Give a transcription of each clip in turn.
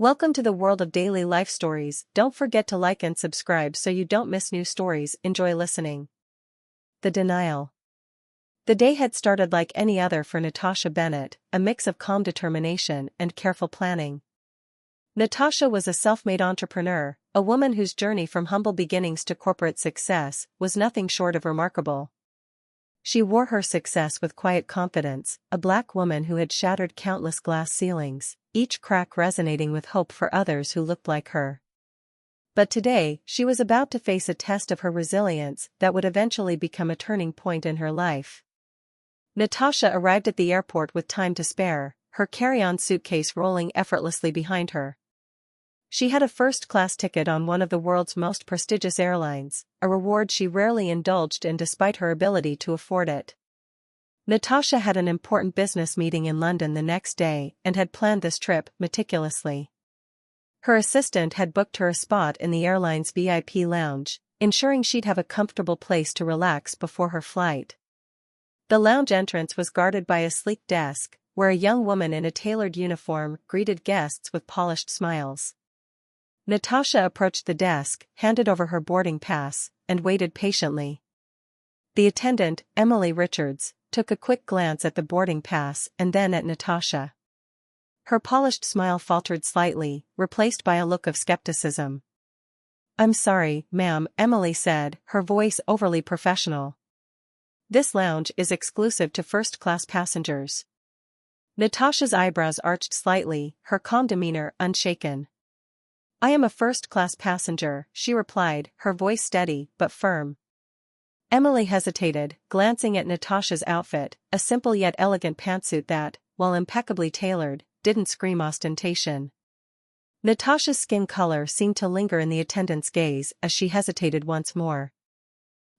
Welcome to the world of daily life stories. Don't forget to like and subscribe so you don't miss new stories. Enjoy listening. The denial. The day had started like any other for Natasha Bennett, a mix of calm determination and careful planning. Natasha was a self-made entrepreneur, a woman whose journey from humble beginnings to corporate success was nothing short of remarkable. She wore her success with quiet confidence, a black woman who had shattered countless glass ceilings, each crack resonating with hope for others who looked like her. But today, she was about to face a test of her resilience that would eventually become a turning point in her life. Natasha arrived at the airport with time to spare, her carry-on suitcase rolling effortlessly behind her. She had a first-class ticket on one of the world's most prestigious airlines, a reward she rarely indulged in despite her ability to afford it. Natasha had an important business meeting in London the next day and had planned this trip meticulously. Her assistant had booked her a spot in the airline's VIP lounge, ensuring she'd have a comfortable place to relax before her flight. The lounge entrance was guarded by a sleek desk, where a young woman in a tailored uniform greeted guests with polished smiles. Natasha approached the desk, handed over her boarding pass, and waited patiently. The attendant, Emily Richards, took a quick glance at the boarding pass and then at Natasha. Her polished smile faltered slightly, replaced by a look of skepticism. "I'm sorry, ma'am," Emily said, her voice overly professional. "This lounge is exclusive to first-class passengers." Natasha's eyebrows arched slightly, her calm demeanor unshaken. "I am a first-class passenger," she replied, her voice steady but firm. Emily hesitated, glancing at Natasha's outfit, a simple yet elegant pantsuit that, while impeccably tailored, didn't scream ostentation. Natasha's skin color seemed to linger in the attendant's gaze as she hesitated once more.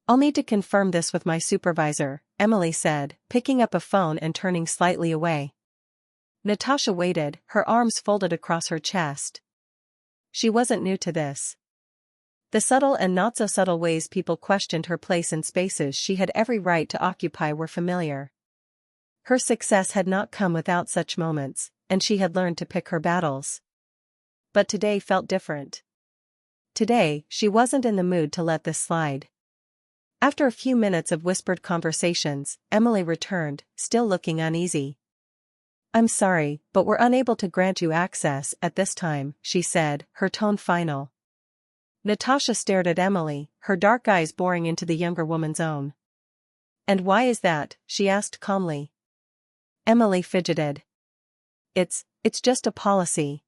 "I'll need to confirm this with my supervisor," Emily said, picking up a phone and turning slightly away. Natasha waited, her arms folded across her chest. She wasn't new to this. The subtle and not-so-subtle ways people questioned her place in spaces she had every right to occupy were familiar. Her success had not come without such moments, and she had learned to pick her battles. But today felt different. Today, she wasn't in the mood to let this slide. After a few minutes of whispered conversations, Emily returned, still looking uneasy. "I'm sorry, but we're unable to grant you access at this time," she said, her tone final. Natasha stared at Emily, her dark eyes boring into the younger woman's own. "And why is that?" she asked calmly. Emily fidgeted. It's just a policy.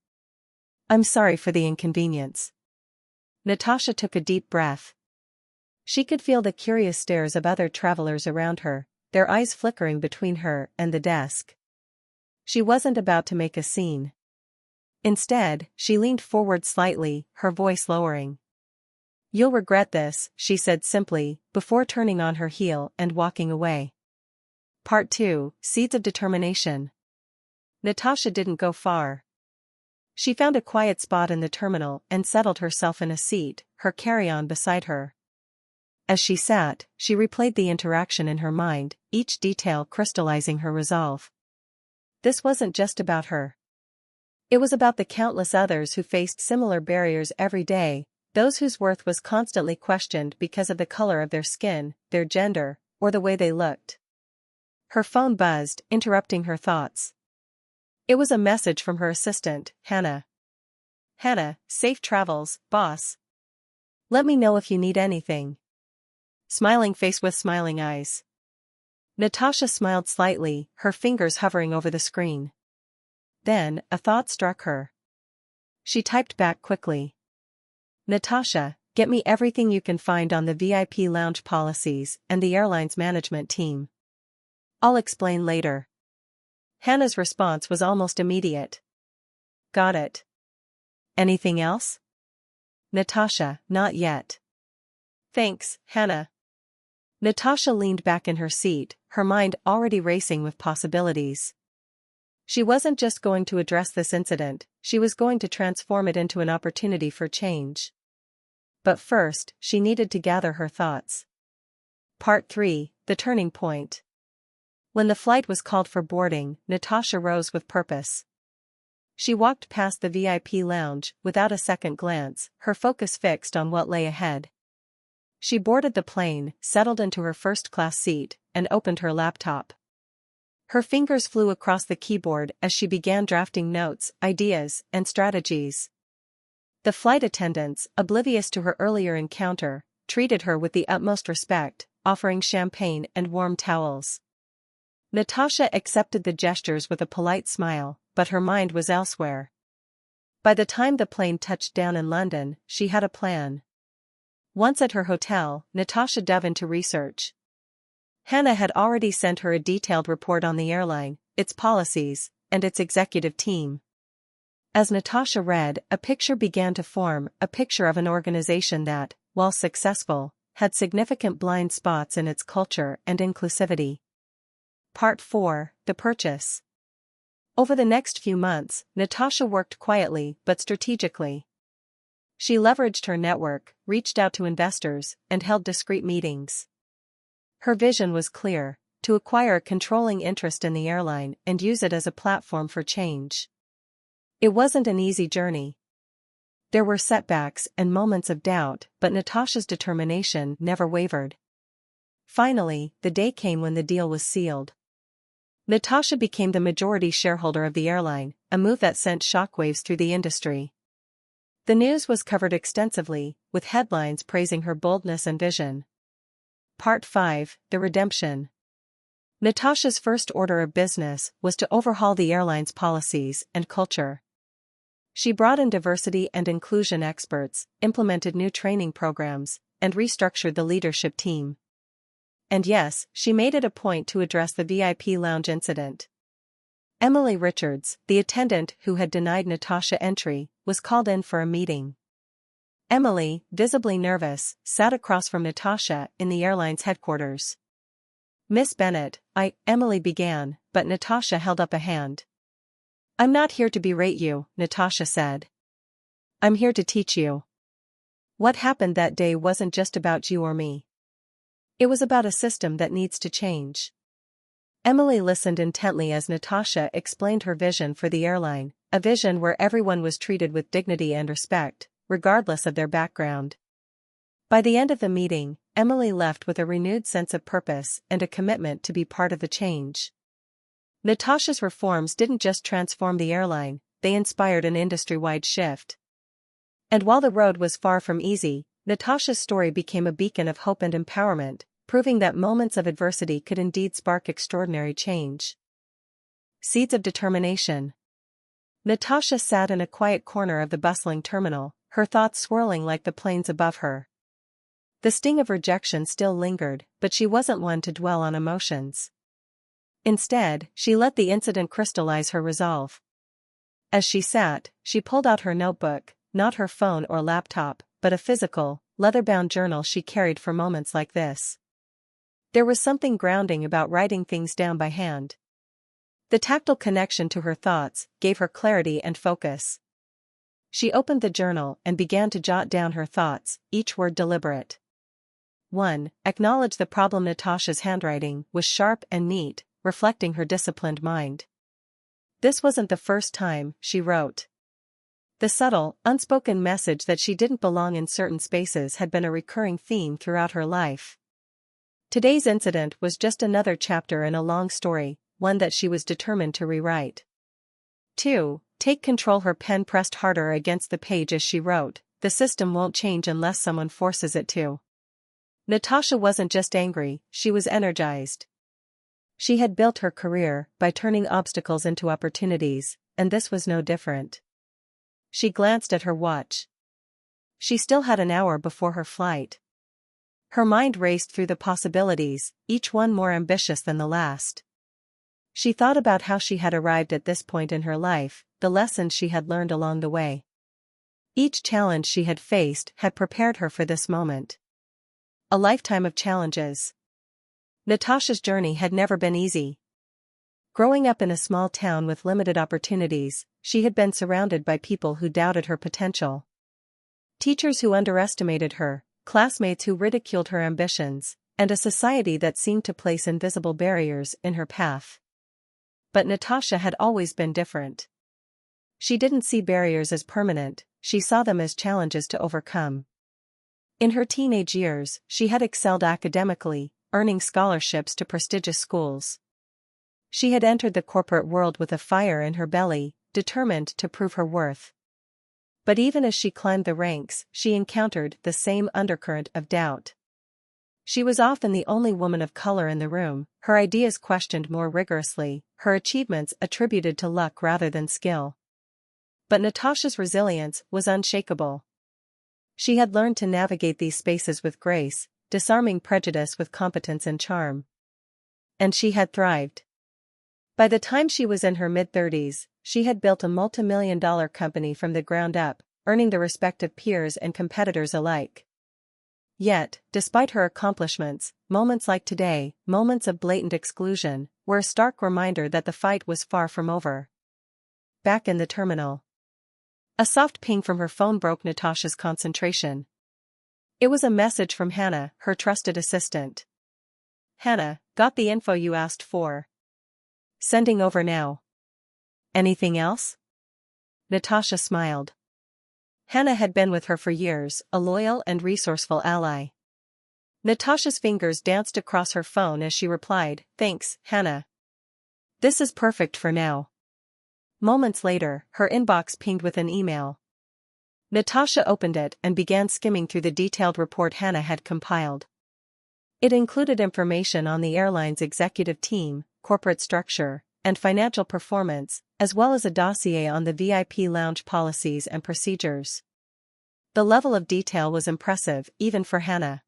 I'm sorry for the inconvenience." Natasha took a deep breath. She could feel the curious stares of other travelers around her, their eyes flickering between her and the desk. She wasn't about to make a scene. Instead, she leaned forward slightly, her voice lowering. "You'll regret this," she said simply, before turning on her heel and walking away. Part 2, Seeds of Determination. Natasha didn't go far. She found a quiet spot in the terminal and settled herself in a seat, her carry-on beside her. As she sat, she replayed the interaction in her mind, each detail crystallizing her resolve. This wasn't just about her. It was about the countless others who faced similar barriers every day, those whose worth was constantly questioned because of the color of their skin, their gender, or the way they looked. Her phone buzzed, interrupting her thoughts. It was a message from her assistant, Hannah. "Hannah, safe travels, boss. Let me know if you need anything." Smiling face with smiling eyes. Natasha smiled slightly, her fingers hovering over the screen. Then, a thought struck her. She typed back quickly. "Natasha, get me everything you can find on the VIP lounge policies and the airline's management team. I'll explain later." Hannah's response was almost immediate. "Got it. Anything else?" "Natasha, not yet." "Thanks, Hannah." Natasha leaned back in her seat, her mind already racing with possibilities. She wasn't just going to address this incident, she was going to transform it into an opportunity for change. But first, she needed to gather her thoughts. Part 3, The Turning Point. When the flight was called for boarding, Natasha rose with purpose. She walked past the VIP lounge without a second glance, her focus fixed on what lay ahead. She boarded the plane, settled into her first-class seat, and opened her laptop. Her fingers flew across the keyboard as she began drafting notes, ideas, and strategies. The flight attendants, oblivious to her earlier encounter, treated her with the utmost respect, offering champagne and warm towels. Natasha accepted the gestures with a polite smile, but her mind was elsewhere. By the time the plane touched down in London, she had a plan. Once at her hotel, Natasha dove into research. Hannah had already sent her a detailed report on the airline, its policies, and its executive team. As Natasha read, a picture began to form, a picture of an organization that, while successful, had significant blind spots in its culture and inclusivity. Part 4: The Purchase. Over the next few months, Natasha worked quietly but strategically. She leveraged her network, reached out to investors, and held discreet meetings. Her vision was clear: to acquire a controlling interest in the airline and use it as a platform for change. It wasn't an easy journey. There were setbacks and moments of doubt, but Natasha's determination never wavered. Finally, the day came when the deal was sealed. Natasha became the majority shareholder of the airline, a move that sent shockwaves through the industry. The news was covered extensively, with headlines praising her boldness and vision. Part 5: The Redemption. Natasha's first order of business was to overhaul the airline's policies and culture. She brought in diversity and inclusion experts, implemented new training programs, and restructured the leadership team. And yes, she made it a point to address the VIP lounge incident. Emily Richards, the attendant who had denied Natasha entry, was called in for a meeting. Emily, visibly nervous, sat across from Natasha in the airline's headquarters. "Miss Bennett," Emily began, but Natasha held up a hand. "I'm not here to berate you," Natasha said. "I'm here to teach you. What happened that day wasn't just about you or me. It was about a system that needs to change." Emily listened intently as Natasha explained her vision for the airline, a vision where everyone was treated with dignity and respect, regardless of their background. By the end of the meeting, Emily left with a renewed sense of purpose and a commitment to be part of the change. Natasha's reforms didn't just transform the airline, they inspired an industry-wide shift. And while the road was far from easy, Natasha's story became a beacon of hope and empowerment, proving that moments of adversity could indeed spark extraordinary change. Seeds of determination. Natasha sat in a quiet corner of the bustling terminal, her thoughts swirling like the planes above her. The sting of rejection still lingered, but she wasn't one to dwell on emotions. Instead, she let the incident crystallize her resolve. As she sat, she pulled out her notebook, not her phone or laptop, but a physical, leather-bound journal she carried for moments like this. There was something grounding about writing things down by hand. The tactile connection to her thoughts gave her clarity and focus. She opened the journal and began to jot down her thoughts, each word deliberate. 1. Acknowledge the problem. Natasha's handwriting was sharp and neat, reflecting her disciplined mind. This wasn't the first time she wrote. The subtle, unspoken message that she didn't belong in certain spaces had been a recurring theme throughout her life. Today's incident was just another chapter in a long story, one that she was determined to rewrite. 2. Take control. Her pen pressed harder against the page as she wrote, "The system won't change unless someone forces it to." Natasha wasn't just angry, she was energized. She had built her career by turning obstacles into opportunities, and this was no different. She glanced at her watch. She still had an hour before her flight. Her mind raced through the possibilities, each one more ambitious than the last. She thought about how she had arrived at this point in her life, the lessons she had learned along the way. Each challenge she had faced had prepared her for this moment. A lifetime of challenges. Natasha's journey had never been easy. Growing up in a small town with limited opportunities, she had been surrounded by people who doubted her potential. Teachers who underestimated her, classmates who ridiculed her ambitions, and a society that seemed to place invisible barriers in her path. But Natasha had always been different. She didn't see barriers as permanent, she saw them as challenges to overcome. In her teenage years, she had excelled academically, earning scholarships to prestigious schools. She had entered the corporate world with a fire in her belly, determined to prove her worth. But even as she climbed the ranks, she encountered the same undercurrent of doubt. She was often the only woman of color in the room, her ideas questioned more rigorously, her achievements attributed to luck rather than skill. But Natasha's resilience was unshakable. She had learned to navigate these spaces with grace, disarming prejudice with competence and charm. And she had thrived. By the time she was in her mid-30s, she had built a multi-million-dollar company from the ground up, earning the respect of peers and competitors alike. Yet, despite her accomplishments, moments like today, moments of blatant exclusion, were a stark reminder that the fight was far from over. Back in the terminal. A soft ping from her phone broke Natasha's concentration. It was a message from Hannah, her trusted assistant. "Hannah, got the info you asked for. Sending over now." "Anything else?" Natasha smiled. Hannah had been with her for years, a loyal and resourceful ally. Natasha's fingers danced across her phone as she replied, "Thanks, Hannah. This is perfect for now." Moments later, her inbox pinged with an email. Natasha opened it and began skimming through the detailed report Hannah had compiled. It included information on the airline's executive team, corporate structure, and financial performance, as well as a dossier on the VIP lounge policies and procedures. The level of detail was impressive, even for Hannah.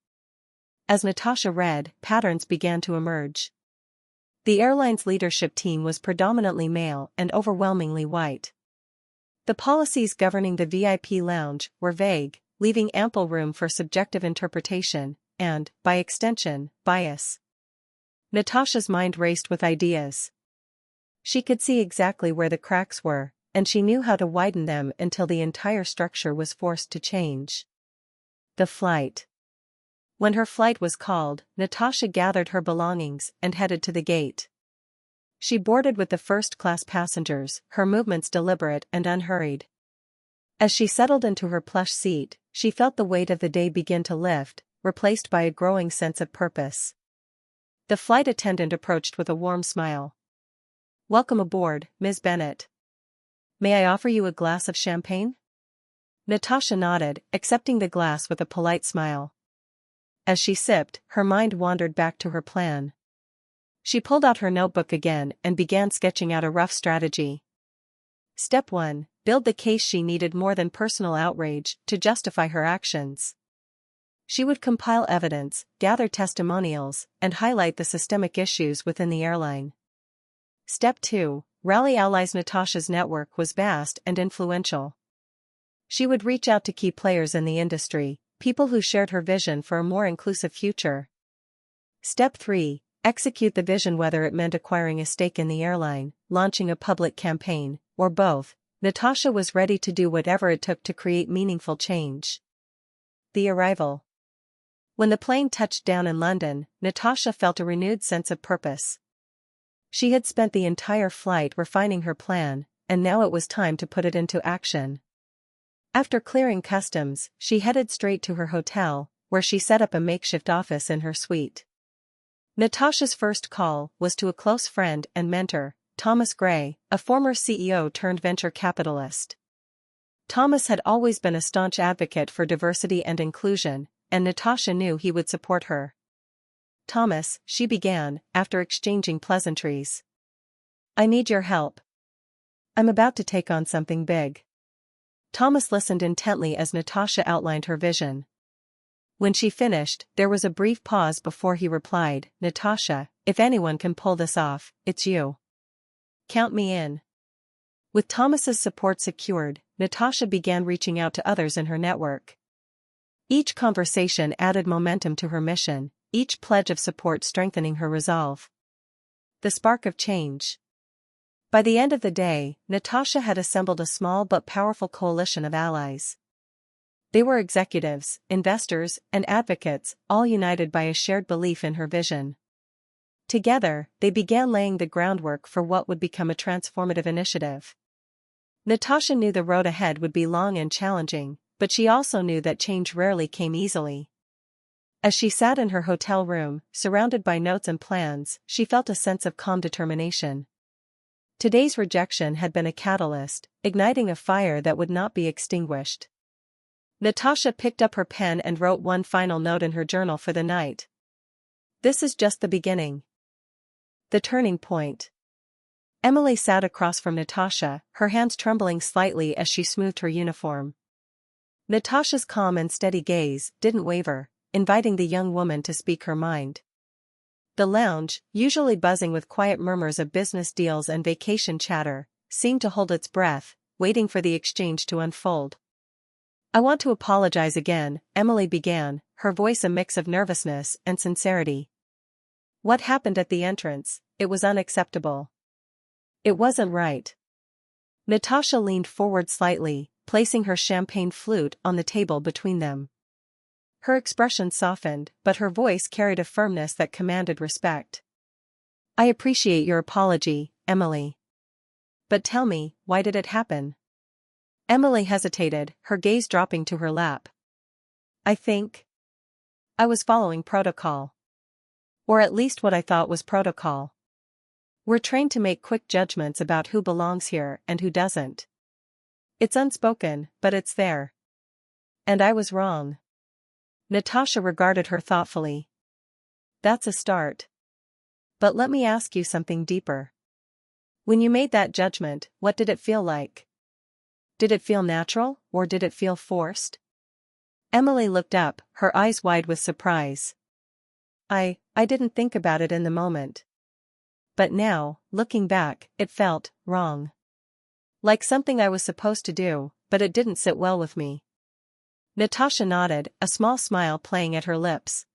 As Natasha read, patterns began to emerge. The airline's leadership team was predominantly male and overwhelmingly white. The policies governing the VIP lounge were vague, leaving ample room for subjective interpretation, and, by extension, bias. Natasha's mind raced with ideas. She could see exactly where the cracks were, and she knew how to widen them until the entire structure was forced to change. The flight. When her flight was called, Natasha gathered her belongings and headed to the gate. She boarded with the first-class passengers, her movements deliberate and unhurried. As she settled into her plush seat, she felt the weight of the day begin to lift, replaced by a growing sense of purpose. The flight attendant approached with a warm smile. "Welcome aboard, Ms. Bennett. May I offer you a glass of champagne?" Natasha nodded, accepting the glass with a polite smile. As she sipped, her mind wandered back to her plan. She pulled out her notebook again and began sketching out a rough strategy. Step 1. Build the case she needed more than personal outrage to justify her actions. She would compile evidence, gather testimonials, and highlight the systemic issues within the airline. Step 2. Rally allies. Natasha's network was vast and influential. She would reach out to key players in the industry, people who shared her vision for a more inclusive future. Step 3. Execute the vision, whether it meant acquiring a stake in the airline, launching a public campaign, or both. Natasha was ready to do whatever it took to create meaningful change. The arrival. When the plane touched down in London, Natasha felt a renewed sense of purpose. She had spent the entire flight refining her plan, and now it was time to put it into action. After clearing customs, she headed straight to her hotel, where she set up a makeshift office in her suite. Natasha's first call was to a close friend and mentor, Thomas Gray, a former CEO turned venture capitalist. Thomas had always been a staunch advocate for diversity and inclusion, and Natasha knew he would support her. "Thomas," she began, after exchanging pleasantries. "I need your help. I'm about to take on something big." Thomas listened intently as Natasha outlined her vision. When she finished, there was a brief pause before he replied, "Natasha, if anyone can pull this off, it's you. Count me in." With Thomas's support secured, Natasha began reaching out to others in her network. Each conversation added momentum to her mission, each pledge of support strengthening her resolve. The spark of change. By the end of the day, Natasha had assembled a small but powerful coalition of allies. They were executives, investors, and advocates, all united by a shared belief in her vision. Together, they began laying the groundwork for what would become a transformative initiative. Natasha knew the road ahead would be long and challenging, but she also knew that change rarely came easily. As she sat in her hotel room, surrounded by notes and plans, she felt a sense of calm determination. Today's rejection had been a catalyst, igniting a fire that would not be extinguished. Natasha picked up her pen and wrote one final note in her journal for the night. This is just the beginning. The turning point. Emily sat across from Natasha, her hands trembling slightly as she smoothed her uniform. Natasha's calm and steady gaze didn't waver, inviting the young woman to speak her mind. The lounge, usually buzzing with quiet murmurs of business deals and vacation chatter, seemed to hold its breath, waiting for the exchange to unfold. I want to apologize again, Emily began, her voice a mix of nervousness and sincerity. What happened at the entrance, it was unacceptable. It wasn't right. Natasha leaned forward slightly, placing her champagne flute on the table between them. Her expression softened, but her voice carried a firmness that commanded respect. I appreciate your apology, Emily. But tell me, why did it happen? Emily hesitated, her gaze dropping to her lap. I think I was following protocol. Or at least what I thought was protocol. We're trained to make quick judgments about who belongs here and who doesn't. It's unspoken, but it's there. And I was wrong. Natasha regarded her thoughtfully. That's a start. But let me ask you something deeper. When you made that judgment, what did it feel like? Did it feel natural, or did it feel forced? Emily looked up, her eyes wide with surprise. I didn't think about it in the moment. But now, looking back, it felt wrong. Like something I was supposed to do, but it didn't sit well with me. Natasha nodded, a small smile playing at her lips.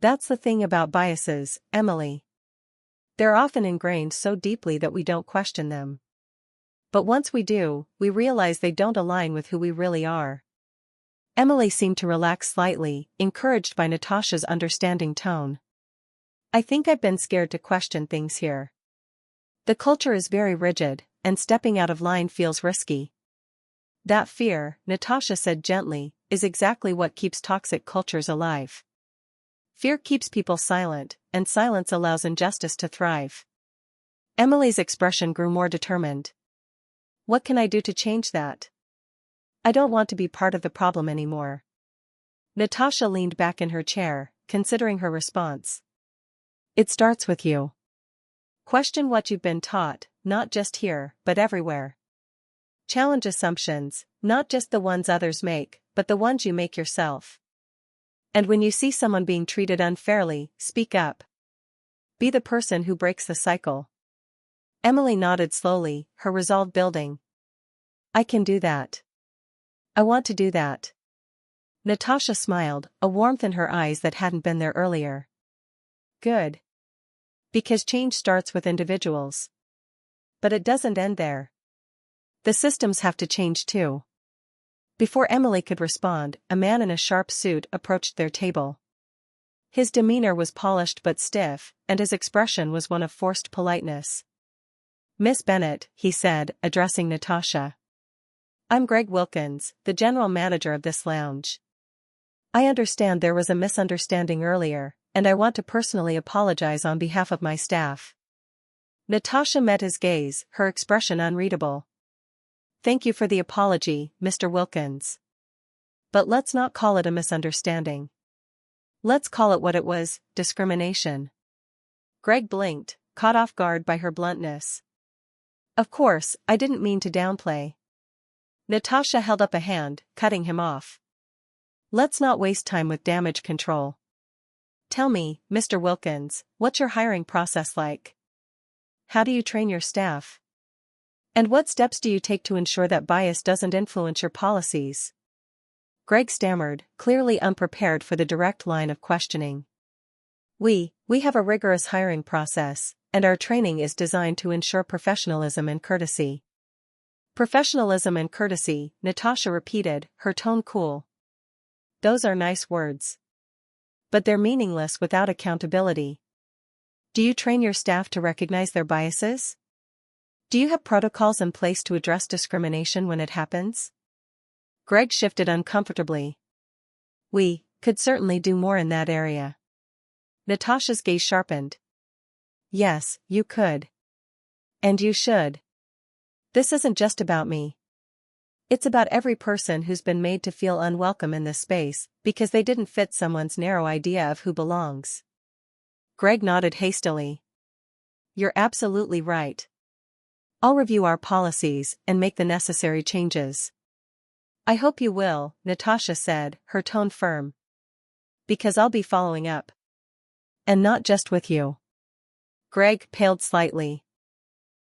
That's the thing about biases, Emily. They're often ingrained so deeply that we don't question them. But once we do, we realize they don't align with who we really are. Emily seemed to relax slightly, encouraged by Natasha's understanding tone. I think I've been scared to question things here. The culture is very rigid, and stepping out of line feels risky. That fear, Natasha said gently, is exactly what keeps toxic cultures alive. Fear keeps people silent, and silence allows injustice to thrive. Emily's expression grew more determined. What can I do to change that? I don't want to be part of the problem anymore. Natasha leaned back in her chair, considering her response. It starts with you. Question what you've been taught, not just here, but everywhere. Challenge assumptions, not just the ones others make, but the ones you make yourself. And when you see someone being treated unfairly, speak up. Be the person who breaks the cycle. Emily nodded slowly, her resolve building. I can do that. I want to do that. Natasha smiled, a warmth in her eyes that hadn't been there earlier. Good. Because change starts with individuals. But it doesn't end there. The systems have to change too. Before Emily could respond, a man in a sharp suit approached their table. His demeanor was polished but stiff, and his expression was one of forced politeness. Miss Bennett, he said, addressing Natasha. I'm Greg Wilkins, the general manager of this lounge. I understand there was a misunderstanding earlier, and I want to personally apologize on behalf of my staff. Natasha met his gaze, her expression unreadable. Thank you for the apology, Mr. Wilkins. But let's not call it a misunderstanding. Let's call it what it was, discrimination. Greg blinked, caught off guard by her bluntness. Of course, I didn't mean to downplay. Natasha held up a hand, cutting him off. Let's not waste time with damage control. Tell me, Mr. Wilkins, what's your hiring process like? How do you train your staff? And what steps do you take to ensure that bias doesn't influence your policies? Greg stammered, clearly unprepared for the direct line of questioning. We have a rigorous hiring process, and our training is designed to ensure professionalism and courtesy. Professionalism and courtesy, Natasha repeated, her tone cool. Those are nice words. But they're meaningless without accountability. Do you train your staff to recognize their biases? Do you have protocols in place to address discrimination when it happens? Greg shifted uncomfortably. We could certainly do more in that area. Natasha's gaze sharpened. Yes, you could. And you should. This isn't just about me. It's about every person who's been made to feel unwelcome in this space because they didn't fit someone's narrow idea of who belongs. Greg nodded hastily. You're absolutely right. I'll review our policies and make the necessary changes. I hope you will, Natasha said, her tone firm. Because I'll be following up. And not just with you. Greg paled slightly.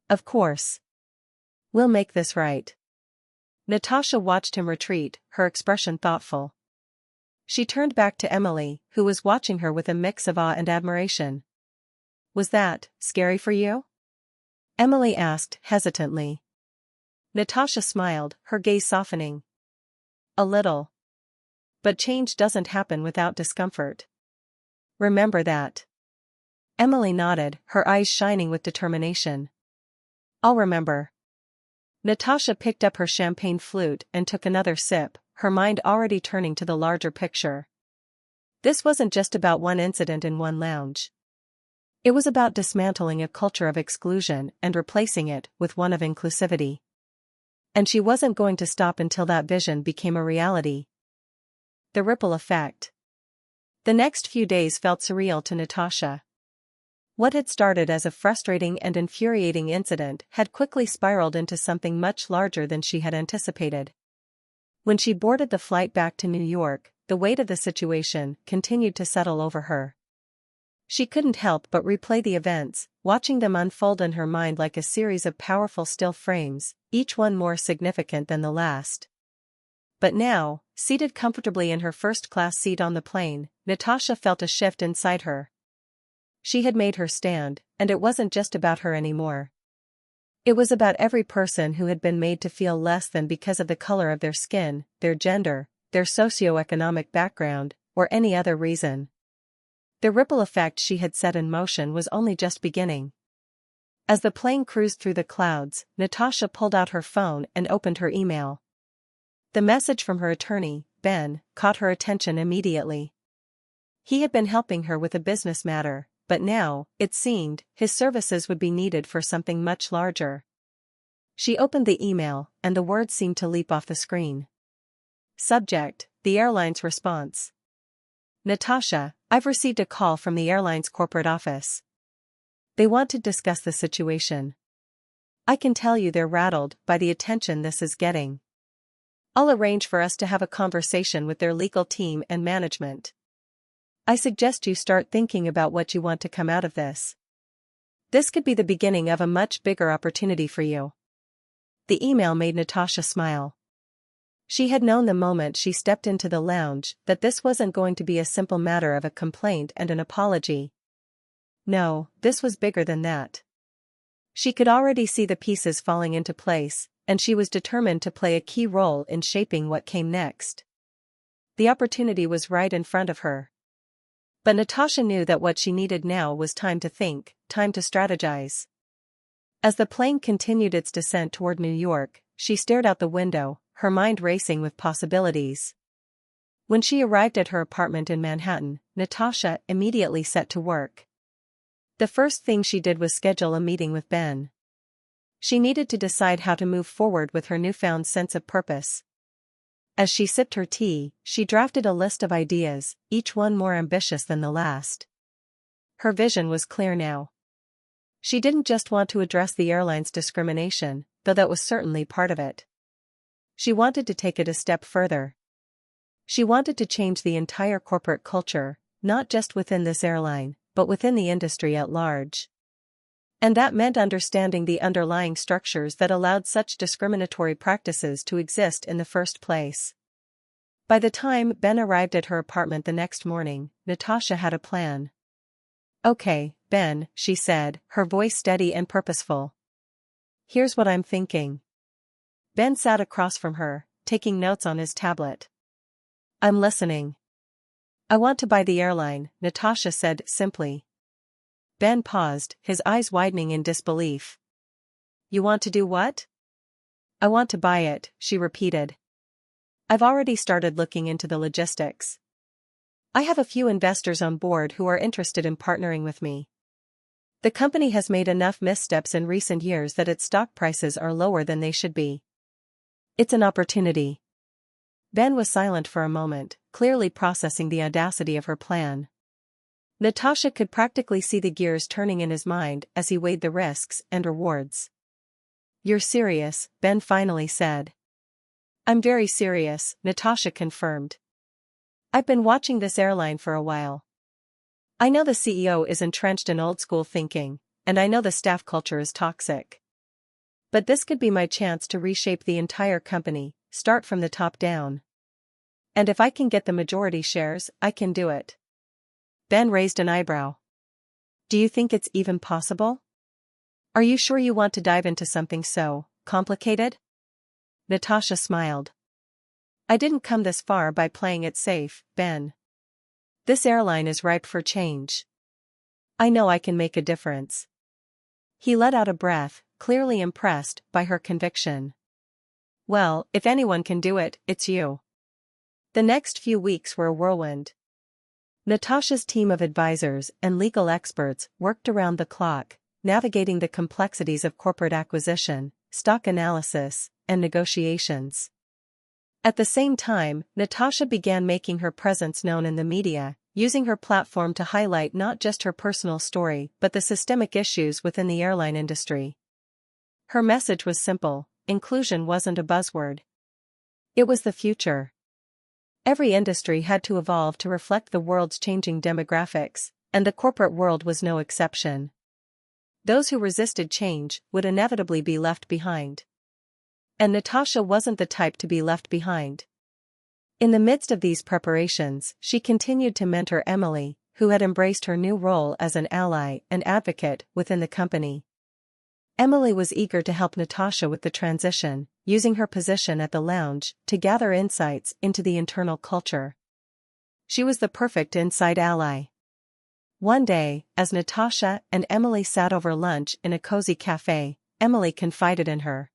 Of course. We'll make this right. Natasha watched him retreat, her expression thoughtful. She turned back to Emily, who was watching her with a mix of awe and admiration. Was that scary for you? Emily asked, hesitantly. Natasha smiled, her gaze softening. A little. But change doesn't happen without discomfort. Remember that. Emily nodded, her eyes shining with determination. I'll remember. Natasha picked up her champagne flute and took another sip, her mind already turning to the larger picture. This wasn't just about one incident in one lounge. It was about dismantling a culture of exclusion and replacing it with one of inclusivity. And she wasn't going to stop until that vision became a reality. The ripple effect. The next few days felt surreal to Natasha. What had started as a frustrating and infuriating incident had quickly spiraled into something much larger than she had anticipated. When she boarded the flight back to New York, the weight of the situation continued to settle over her. She couldn't help but replay the events, watching them unfold in her mind like a series of powerful still frames, each one more significant than the last. But now, seated comfortably in her first-class seat on the plane, Natasha felt a shift inside her. She had made her stand, and it wasn't just about her anymore. It was about every person who had been made to feel less than because of the color of their skin, their gender, their socioeconomic background, or any other reason. The ripple effect she had set in motion was only just beginning. As the plane cruised through the clouds, Natasha pulled out her phone and opened her email. The message from her attorney, Ben, caught her attention immediately. He had been helping her with a business matter, but now, it seemed, his services would be needed for something much larger. She opened the email, and the words seemed to leap off the screen. Subject: the airline's response. Natasha, I've received a call from the airline's corporate office. They want to discuss the situation. I can tell you they're rattled by the attention this is getting. I'll arrange for us to have a conversation with their legal team and management. I suggest you start thinking about what you want to come out of this. This could be the beginning of a much bigger opportunity for you. The email made Natasha smile. She had known the moment she stepped into the lounge that this wasn't going to be a simple matter of a complaint and an apology. No, this was bigger than that. She could already see the pieces falling into place, and she was determined to play a key role in shaping what came next. The opportunity was right in front of her. But Natasha knew that what she needed now was time to think, time to strategize. As the plane continued its descent toward New York, she stared out the window, her mind racing with possibilities. When she arrived at her apartment in Manhattan, Natasha immediately set to work. The first thing she did was schedule a meeting with Ben. She needed to decide how to move forward with her newfound sense of purpose. As she sipped her tea, she drafted a list of ideas, each one more ambitious than the last. Her vision was clear now. She didn't just want to address the airline's discrimination, though that was certainly part of it. She wanted to take it a step further. She wanted to change the entire corporate culture, not just within this airline, but within the industry at large. And that meant understanding the underlying structures that allowed such discriminatory practices to exist in the first place. By the time Ben arrived at her apartment the next morning, Natasha had a plan. Okay, Ben, she said, her voice steady and purposeful. Here's what I'm thinking. Ben sat across from her, taking notes on his tablet. I'm listening. I want to buy the airline, Natasha said simply. Ben paused, his eyes widening in disbelief. You want to do what? I want to buy it, she repeated. I've already started looking into the logistics. I have a few investors on board who are interested in partnering with me. The company has made enough missteps in recent years that its stock prices are lower than they should be. It's an opportunity. Ben was silent for a moment, clearly processing the audacity of her plan. Natasha could practically see the gears turning in his mind as he weighed the risks and rewards. You're serious, Ben finally said. I'm very serious, Natasha confirmed. I've been watching this airline for a while. I know the CEO is entrenched in old-school thinking, and I know the staff culture is toxic. But this could be my chance to reshape the entire company, start from the top down. And if I can get the majority shares, I can do it. Ben raised an eyebrow. Do you think it's even possible? Are you sure you want to dive into something so complicated? Natasha smiled. I didn't come this far by playing it safe, Ben. This airline is ripe for change. I know I can make a difference. He let out a breath, clearly impressed by her conviction. Well, if anyone can do it, it's you. The next few weeks were a whirlwind. Natasha's team of advisors and legal experts worked around the clock, navigating the complexities of corporate acquisition, stock analysis, and negotiations. At the same time, Natasha began making her presence known in the media, using her platform to highlight not just her personal story but the systemic issues within the airline industry. Her message was simple: inclusion wasn't a buzzword. It was the future. Every industry had to evolve to reflect the world's changing demographics, and the corporate world was no exception. Those who resisted change would inevitably be left behind. And Natasha wasn't the type to be left behind. In the midst of these preparations, she continued to mentor Emily, who had embraced her new role as an ally and advocate within the company. Emily was eager to help Natasha with the transition, using her position at the lounge to gather insights into the internal culture. She was the perfect inside ally. One day, as Natasha and Emily sat over lunch in a cozy cafe, Emily confided in her.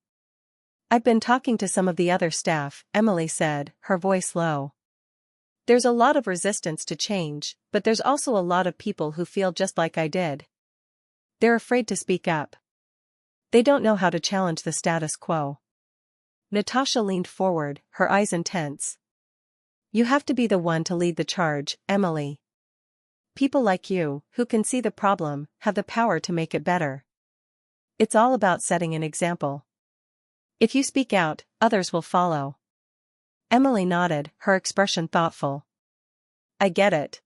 I've been talking to some of the other staff, Emily said, her voice low. There's a lot of resistance to change, but there's also a lot of people who feel just like I did. They're afraid to speak up. They don't know how to challenge the status quo. Natasha leaned forward, her eyes intense. You have to be the one to lead the charge, Emily. People like you, who can see the problem, have the power to make it better. It's all about setting an example. If you speak out, others will follow. Emily nodded, her expression thoughtful. I get it.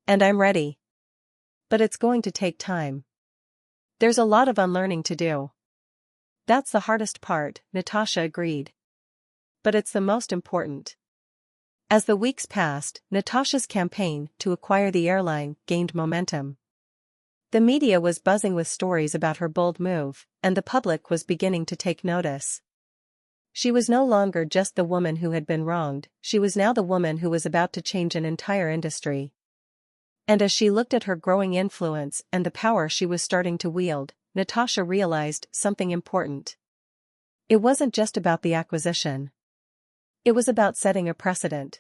And I'm ready. But it's going to take time. There's a lot of unlearning to do. That's the hardest part, Natasha agreed. But it's the most important. As the weeks passed, Natasha's campaign to acquire the airline gained momentum. The media was buzzing with stories about her bold move, and the public was beginning to take notice. She was no longer just the woman who had been wronged, she was now the woman who was about to change an entire industry. And as she looked at her growing influence and the power she was starting to wield, Natasha realized something important. It wasn't just about the acquisition. It was about setting a precedent.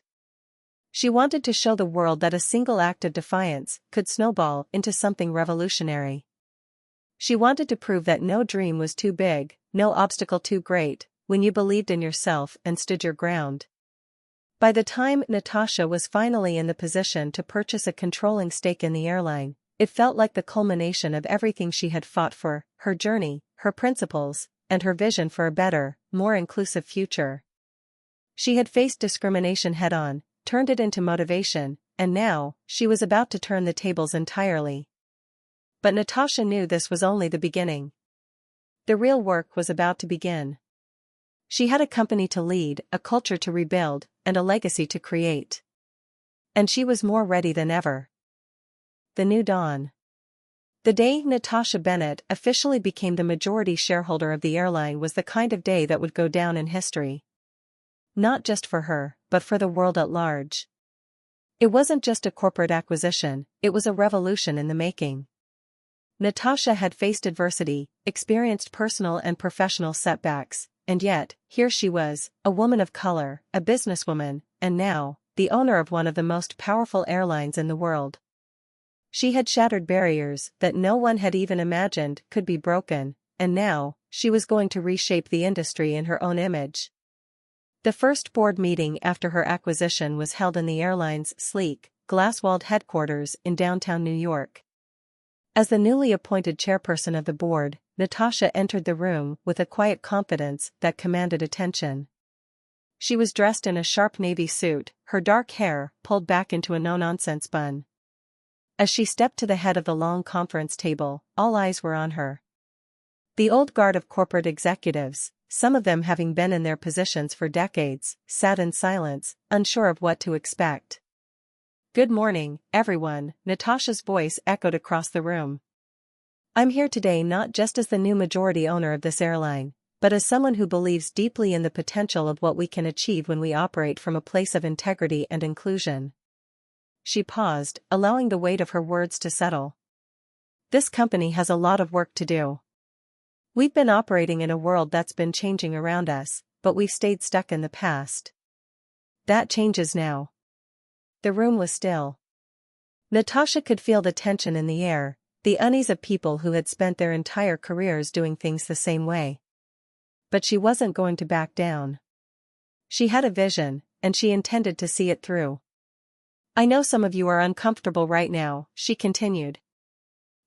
She wanted to show the world that a single act of defiance could snowball into something revolutionary. She wanted to prove that no dream was too big, no obstacle too great, when you believed in yourself and stood your ground. By the time Natasha was finally in the position to purchase a controlling stake in the airline, it felt like the culmination of everything she had fought for: her journey, her principles, and her vision for a better, more inclusive future. She had faced discrimination head-on, turned it into motivation, and now, she was about to turn the tables entirely. But Natasha knew this was only the beginning. The real work was about to begin. She had a company to lead, a culture to rebuild, and a legacy to create. And she was more ready than ever. The new dawn. The day Natasha Bennett officially became the majority shareholder of the airline was the kind of day that would go down in history. Not just for her, but for the world at large. It wasn't just a corporate acquisition, it was a revolution in the making. Natasha had faced adversity, experienced personal and professional setbacks, and yet, here she was, a woman of color, a businesswoman, and now, the owner of one of the most powerful airlines in the world. She had shattered barriers that no one had even imagined could be broken, and now, she was going to reshape the industry in her own image. The first board meeting after her acquisition was held in the airline's sleek, glass-walled headquarters in downtown New York. As the newly appointed chairperson of the board, Natasha entered the room with a quiet confidence that commanded attention. She was dressed in a sharp navy suit, her dark hair pulled back into a no-nonsense bun. As she stepped to the head of the long conference table, all eyes were on her. The old guard of corporate executives, some of them having been in their positions for decades, sat in silence, unsure of what to expect. "Good morning, everyone," Natasha's voice echoed across the room. "I'm here today not just as the new majority owner of this airline, but as someone who believes deeply in the potential of what we can achieve when we operate from a place of integrity and inclusion." She paused, allowing the weight of her words to settle. "This company has a lot of work to do. We've been operating in a world that's been changing around us, but we've stayed stuck in the past. That changes now." The room was still. Natasha could feel the tension in the air, the unease of people who had spent their entire careers doing things the same way. But she wasn't going to back down. She had a vision, and she intended to see it through. "I know some of you are uncomfortable right now," she continued.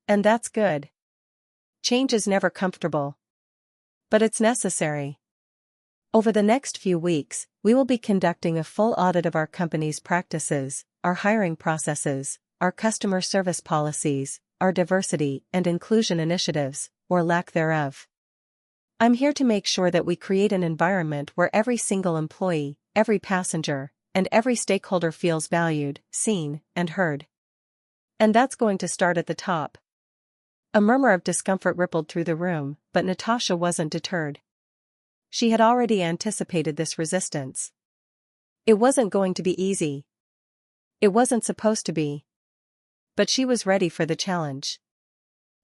"And that's good. Change is never comfortable. But it's necessary. Over the next few weeks, we will be conducting a full audit of our company's practices, our hiring processes, our customer service policies, our diversity and inclusion initiatives, or lack thereof. I'm here to make sure that we create an environment where every single employee, every passenger, and every stakeholder feels valued, seen, and heard. And that's going to start at the top." A murmur of discomfort rippled through the room, but Natasha wasn't deterred. She had already anticipated this resistance. It wasn't going to be easy. It wasn't supposed to be. But she was ready for the challenge.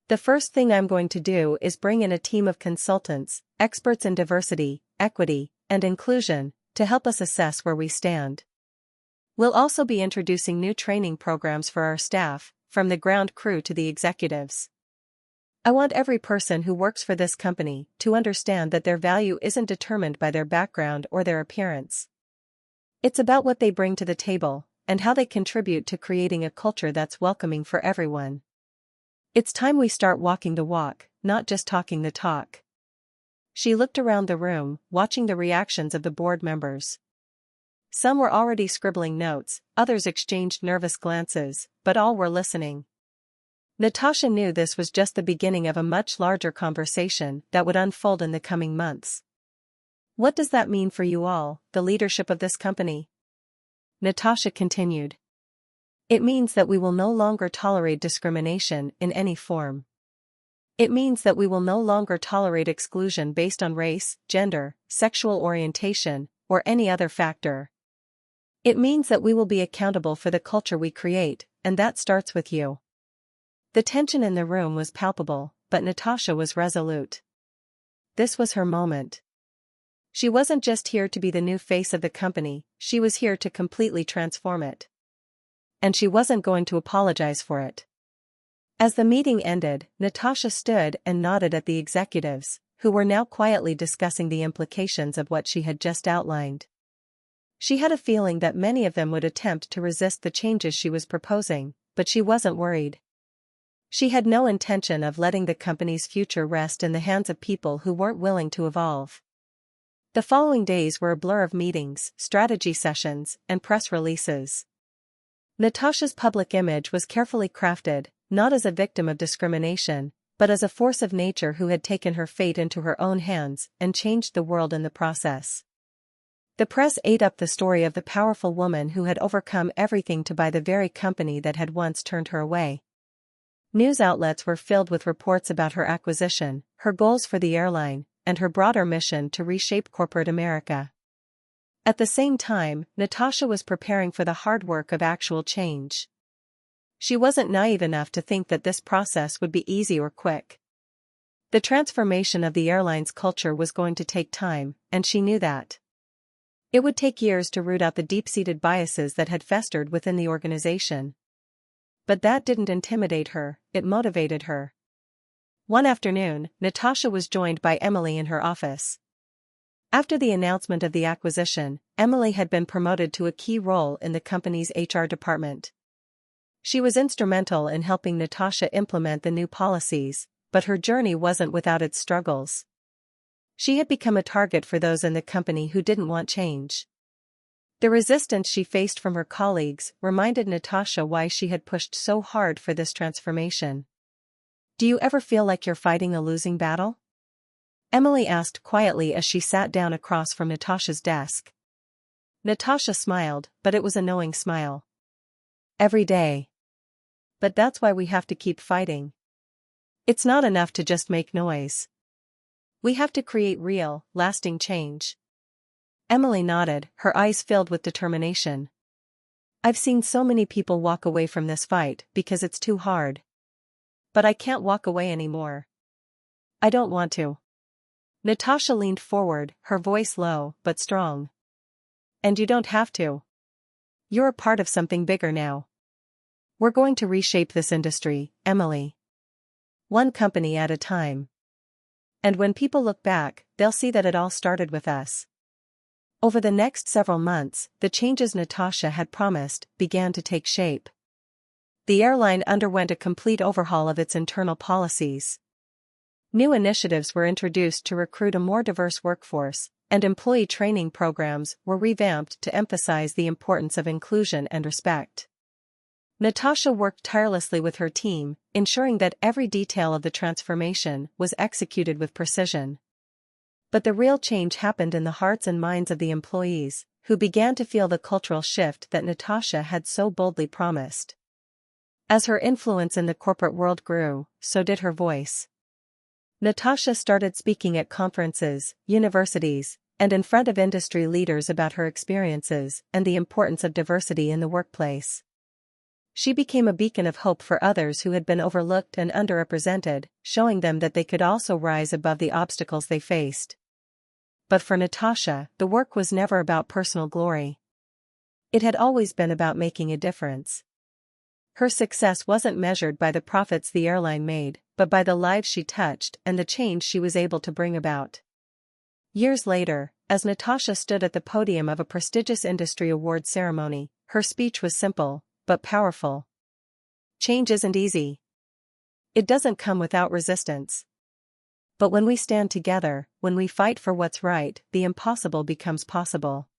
"The first thing I'm going to do is bring in a team of consultants, experts in diversity, equity, and inclusion, to help us assess where we stand. We'll also be introducing new training programs for our staff, from the ground crew to the executives. I want every person who works for this company to understand that their value isn't determined by their background or their appearance. It's about what they bring to the table, and how they contribute to creating a culture that's welcoming for everyone. It's time we start walking the walk, not just talking the talk." She looked around the room, watching the reactions of the board members. Some were already scribbling notes, others exchanged nervous glances, but all were listening. Natasha knew this was just the beginning of a much larger conversation that would unfold in the coming months. "What does that mean for you all, the leadership of this company?" Natasha continued. "It means that we will no longer tolerate discrimination in any form. It means that we will no longer tolerate exclusion based on race, gender, sexual orientation, or any other factor. It means that we will be accountable for the culture we create, and that starts with you." The tension in the room was palpable, but Natasha was resolute. This was her moment. She wasn't just here to be the new face of the company, she was here to completely transform it. And she wasn't going to apologize for it. As the meeting ended, Natasha stood and nodded at the executives, who were now quietly discussing the implications of what she had just outlined. She had a feeling that many of them would attempt to resist the changes she was proposing, but she wasn't worried. She had no intention of letting the company's future rest in the hands of people who weren't willing to evolve. The following days were a blur of meetings, strategy sessions, and press releases. Natasha's public image was carefully crafted, not as a victim of discrimination, but as a force of nature who had taken her fate into her own hands and changed the world in the process. The press ate up the story of the powerful woman who had overcome everything to buy the very company that had once turned her away. News outlets were filled with reports about her acquisition, her goals for the airline, and her broader mission to reshape corporate America. At the same time, Natasha was preparing for the hard work of actual change. She wasn't naive enough to think that this process would be easy or quick. The transformation of the airline's culture was going to take time, and she knew that. It would take years to root out the deep-seated biases that had festered within the organization. But that didn't intimidate her, it motivated her. One afternoon, Natasha was joined by Emily in her office. After the announcement of the acquisition, Emily had been promoted to a key role in the company's HR department. She was instrumental in helping Natasha implement the new policies, but her journey wasn't without its struggles. She had become a target for those in the company who didn't want change. The resistance she faced from her colleagues reminded Natasha why she had pushed so hard for this transformation. "Do you ever feel like you're fighting a losing battle?" Emily asked quietly as she sat down across from Natasha's desk. Natasha smiled, but it was a knowing smile. "Every day. But that's why we have to keep fighting. It's not enough to just make noise. We have to create real, lasting change." Emily nodded, her eyes filled with determination. "I've seen so many people walk away from this fight because it's too hard. But I can't walk away anymore. I don't want to." Natasha leaned forward, her voice low but strong. "And you don't have to. You're a part of something bigger now. We're going to reshape this industry, Emily. One company at a time. And when people look back, they'll see that it all started with us." Over the next several months, the changes Natasha had promised began to take shape. The airline underwent a complete overhaul of its internal policies. New initiatives were introduced to recruit a more diverse workforce, and employee training programs were revamped to emphasize the importance of inclusion and respect. Natasha worked tirelessly with her team, ensuring that every detail of the transformation was executed with precision. But the real change happened in the hearts and minds of the employees, who began to feel the cultural shift that Natasha had so boldly promised. As her influence in the corporate world grew, so did her voice. Natasha started speaking at conferences, universities, and in front of industry leaders about her experiences and the importance of diversity in the workplace. She became a beacon of hope for others who had been overlooked and underrepresented, showing them that they could also rise above the obstacles they faced. But for Natasha, the work was never about personal glory. It had always been about making a difference. Her success wasn't measured by the profits the airline made, but by the lives she touched and the change she was able to bring about. Years later, as Natasha stood at the podium of a prestigious industry award ceremony, her speech was simple, but powerful. "Change isn't easy. It doesn't come without resistance. But when we stand together, when we fight for what's right, the impossible becomes possible.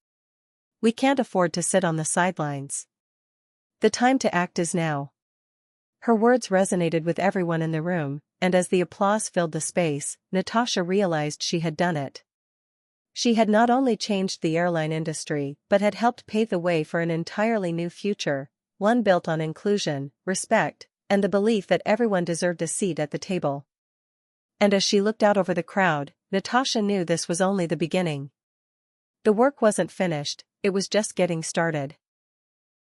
We can't afford to sit on the sidelines. The time to act is now." Her words resonated with everyone in the room, and as the applause filled the space, Natasha realized she had done it. She had not only changed the airline industry but had helped pave the way for an entirely new future, one built on inclusion, respect, and the belief that everyone deserved a seat at the table. And as she looked out over the crowd, Natasha knew this was only the beginning. The work wasn't finished, it was just getting started.